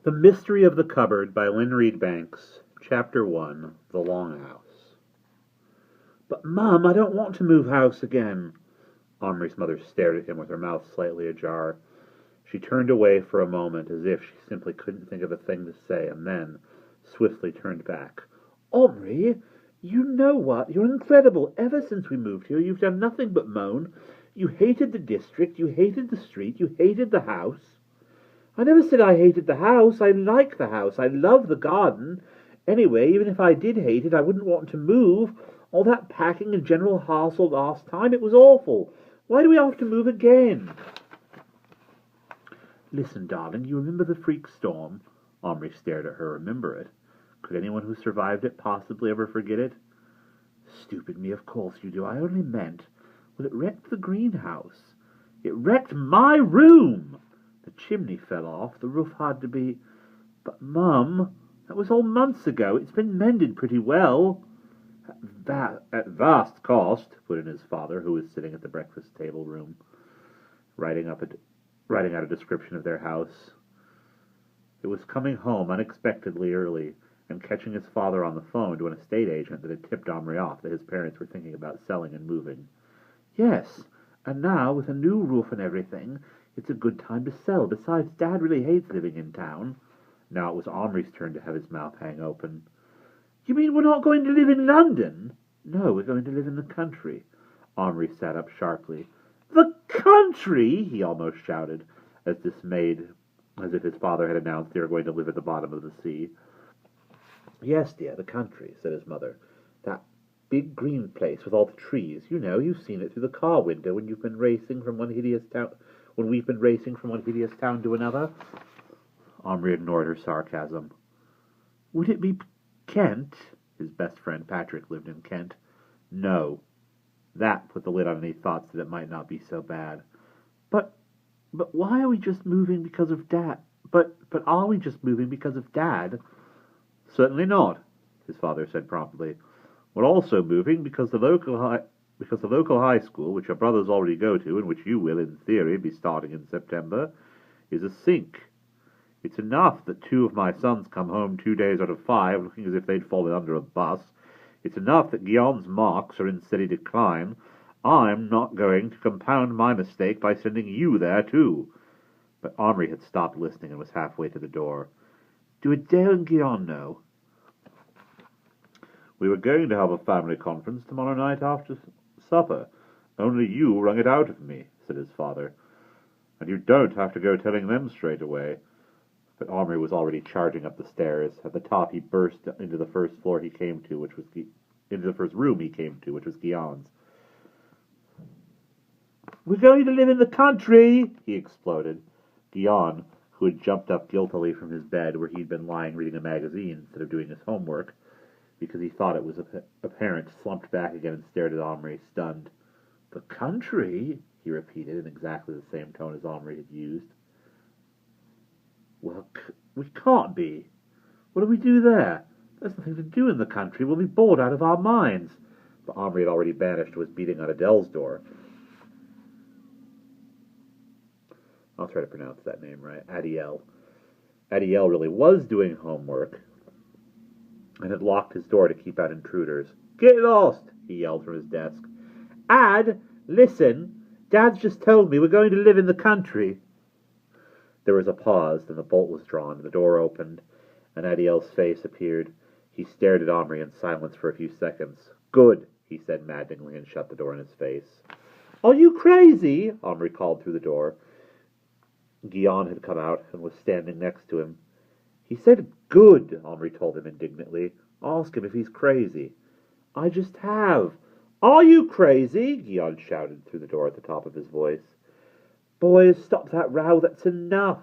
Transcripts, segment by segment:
The Mystery of the Cupboard by Lynne Banks. Chapter 1. The Longhouse. "But, Mum, I don't want to move house again." Omri's mother stared at him with her mouth slightly ajar. She turned away for a moment as if she simply couldn't think of a thing to say, and then swiftly turned back. "Omri, you know what? You're incredible. Ever since we moved here, you've done nothing but moan. You hated the district, you hated the street, you hated the house." "I never said I hated the house. I like the house. I love the garden. Anyway, even if I did hate it, I wouldn't want to move. All that packing and general hassle last time, it was awful. Why do we have to move again?" "Listen, darling, you remember the freak storm?" Omri stared at her. Remember it? Could anyone who survived it possibly ever forget it? "Stupid me, of course you do. I only meant, well, it wrecked the greenhouse. It wrecked my room. The chimney fell off. The roof had to be... But, Mum, that was all months ago. It's been mended pretty well." At vast cost," put in his father, who was sitting at the breakfast table room, writing out a description of their house. It was coming home unexpectedly early, and catching his father on the phone to an estate agent that had tipped Omri off that his parents were thinking about selling and moving. "Yes, and now, with a new roof and everything, it's a good time to sell. Besides, Dad really hates living in town." Now it was Omri's turn to have his mouth hang open. "You mean we're not going to live in London?" "No, we're going to live in the country." Omri sat up sharply. "The country!" he almost shouted, as dismayed as if his father had announced they were going to live at the bottom of the sea. "Yes, dear, the country," said his mother. "That big green place with all the trees. You know, you've seen it through the car window when we've been racing from one hideous town to another." Omri ignored her sarcasm. "Would it be Kent?" His best friend Patrick lived in Kent. "No." That put the lid on any thoughts that it might not be so bad. But why are we just moving because of Dad? But are we just moving because of Dad?" "Certainly not," his father said promptly. "We're also moving because the local high school, which your brothers already go to, and which you will, in theory, be starting in September, is a sink. It's enough that 2 of my sons come home 2 days out of 5 looking as if they'd fallen under a bus. It's enough that Guillaume's marks are in steady decline. I'm not going to compound my mistake by sending you there, too." But Omri had stopped listening and was halfway to the door. "Do Adele and Guillaume know?" "We were going to have a family conference tomorrow night after supper. Only you wrung it out of me," said his father. "And you don't have to go telling them straight away." But Omri was already charging up the stairs. At the top, he burst into the first room he came to, which was Guillaume's. "We're going to live in the country!" he exploded. Guillaume, who had jumped up guiltily from his bed where he'd been lying reading a magazine instead of doing his homework, because he thought it was apparent, slumped back again and stared at Omri, stunned. "The country?" he repeated in exactly the same tone as Omri had used. "Well, we can't be. What do we do there? There's nothing to do in the country. We'll be bored out of our minds." But Omri had already vanished and was beating on Adele's door. I'll try to pronounce that name right. Adiel. Adiel really was doing homework and had locked his door to keep out intruders. "Get lost!" he yelled from his desk. "Ad, listen! Dad's just told me we're going to live in the country." There was a pause, then the bolt was drawn, the door opened, and Adiel's face appeared. He stared at Omri in silence for a few seconds. "Good," he said maddeningly, and shut the door in his face. "Are you crazy?" Omri called through the door. Guillaume had come out and was standing next to him. "He said good," Omri told him indignantly. "Ask him if he's crazy." "I just have." "Are you crazy?" Guillaume shouted through the door at the top of his voice. Boys, stop that row, that's enough."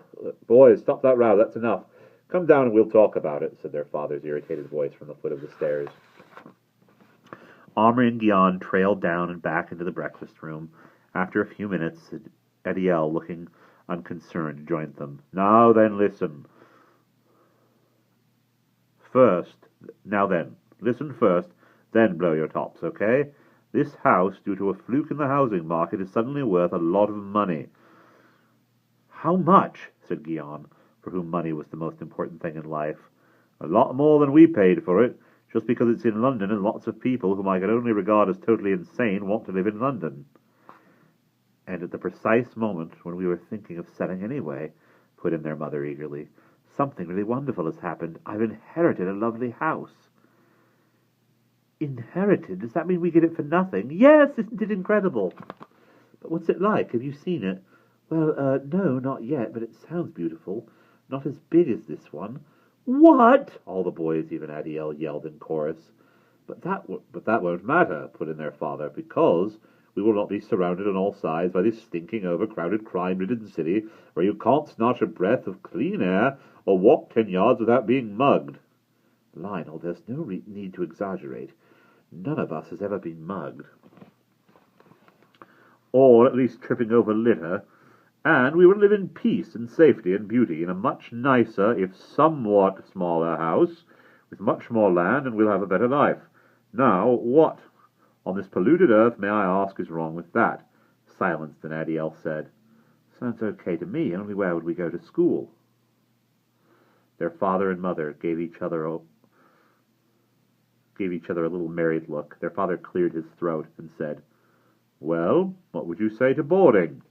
"Come down and we'll talk about it," said their father's irritated voice from the foot of the stairs. Omri and Guillaume trailed down and back into the breakfast room. After a few minutes, Adiel, looking unconcerned, joined them. "Now then, listen first, then blow your tops, okay? This house, due to a fluke in the housing market, is suddenly worth a lot of money." "How much?" said Guillaume, for whom money was the most important thing in life. A lot more than we paid for it, just because it's in London and lots of people whom I can only regard as totally insane want to live in London. And at the precise moment when we were thinking of selling anyway, put in their mother eagerly, something really wonderful has happened. I've inherited a lovely house. Inherited? Does that mean we get it for nothing? Yes, isn't it incredible? But what's it like? Have you seen it? Well, no, not yet, but it sounds beautiful. Not as big as this one. What? All the boys, even Adiel, yelled in chorus. But that won't matter, put in their father, because we will not be surrounded on all sides by this stinking, overcrowded, crime-ridden city where you can't snatch a breath of clean air or walk 10 yards without being mugged. Lionel, there's no need to exaggerate. None of us has ever been mugged. Or at least tripping over litter, and we will live in peace and safety and beauty in a much nicer, if somewhat smaller house, with much more land, and we'll have a better life. Now, what on this polluted earth, may I ask, is wrong with that? Silenced, and Adiel said, Sounds okay to me, only where would we go to school? Their father and mother gave each other a little married look. Their father cleared his throat and said, Well, what would you say to boarding?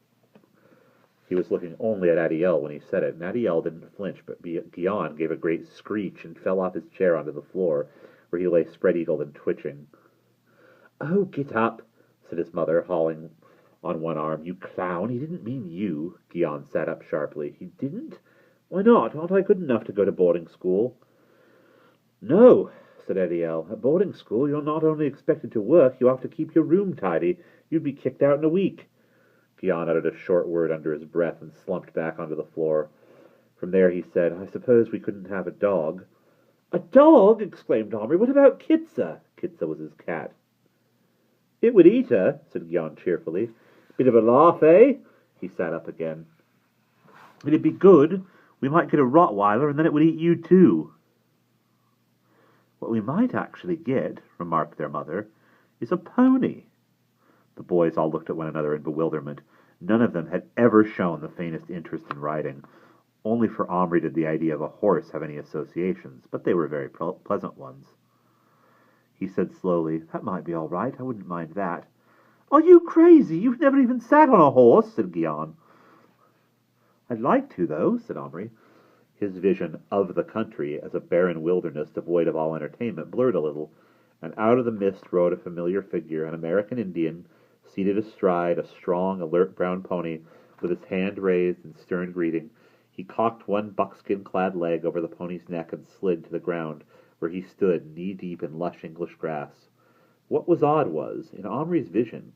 He was looking only at Adiel when he said it, and Adiel didn't flinch, but Guion gave a great screech and fell off his chair onto the floor, where he lay spread-eagled and twitching. Oh, get up, said his mother, hauling on one arm. You clown, he didn't mean you. Guion sat up sharply. He didn't? Why not? Aren't I good enough to go to boarding school? No, said Adiel. At boarding school, you're not only expected to work, you have to keep your room tidy. You'd be kicked out in a week. Guion uttered a short word under his breath and slumped back onto the floor. From there he said, I suppose we couldn't have a dog. A dog? Exclaimed Omri. What about Kitza? Kitza was his cat. It would eat her, said Guion cheerfully. Bit of a laugh, eh? He sat up again. It'd be good. We might get a Rottweiler, and then it would eat you too. What we might actually get, remarked their mother, is a pony. The boys all looked at one another in bewilderment. None of them had ever shown the faintest interest in riding. Only for Omri did the idea of a horse have any associations, but they were very pleasant ones. He said slowly, That might be all right. I wouldn't mind that. Are you crazy? You've never even sat on a horse, said Guion. I'd like to, though, said Omri. His vision of the country as a barren wilderness devoid of all entertainment blurred a little, and out of the mist rode a familiar figure, an American Indian, seated astride a strong, alert brown pony, with his hand raised in stern greeting. He cocked one buckskin-clad leg over the pony's neck and slid to the ground, where he stood knee-deep in lush English grass. What was odd was, in Omri's vision,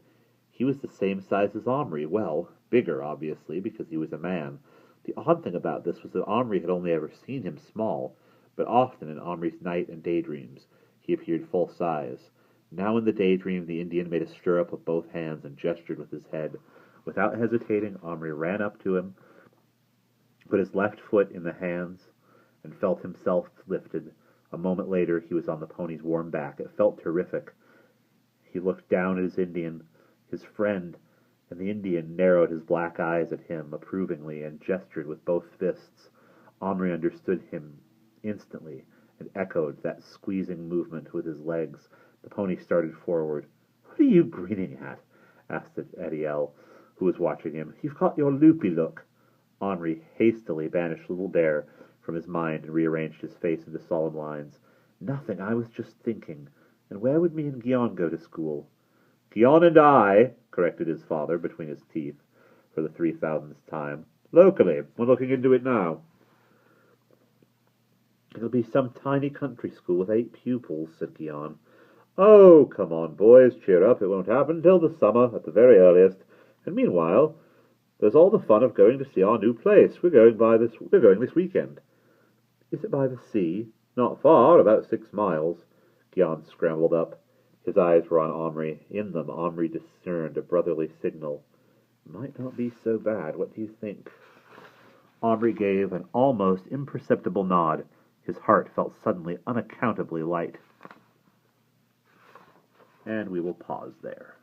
he was the same size as Omri, well, bigger, obviously, because he was a man. The odd thing about this was that Omri had only ever seen him small, but often in Omri's night and daydreams he appeared full size. Now in the daydream the Indian made a stirrup with both hands and gestured with his head. Without hesitating, Omri ran up to him, put his left foot in the hands, and felt himself lifted. A moment later he was on the pony's warm back. It felt terrific. He looked down at his Indian, his friend, and the Indian narrowed his black eyes at him approvingly and gestured with both fists. Omri understood him instantly and echoed that squeezing movement with his legs. The pony started forward. What are you grinning at? Asked Adiel, who was watching him. You've got your loopy look. Omri hastily banished Little Bear from his mind and rearranged his face into solemn lines. Nothing, I was just thinking. And where would me and Guion go to school? Guion and I, corrected his father between his teeth, for the 3,000th time. Locally. We're looking into it now. It'll be some tiny country school with 8 pupils, said Guion. Oh, come on, boys, cheer up. It won't happen till the summer, at the very earliest. And meanwhile, there's all the fun of going to see our new place. We're going this weekend. Is it by the sea? Not far, about 6 miles. Guion scrambled up. His eyes were on Omri. In them, Omri discerned a brotherly signal. Might not be so bad. What do you think? Omri gave an almost imperceptible nod. His heart felt suddenly unaccountably light. And we will pause there.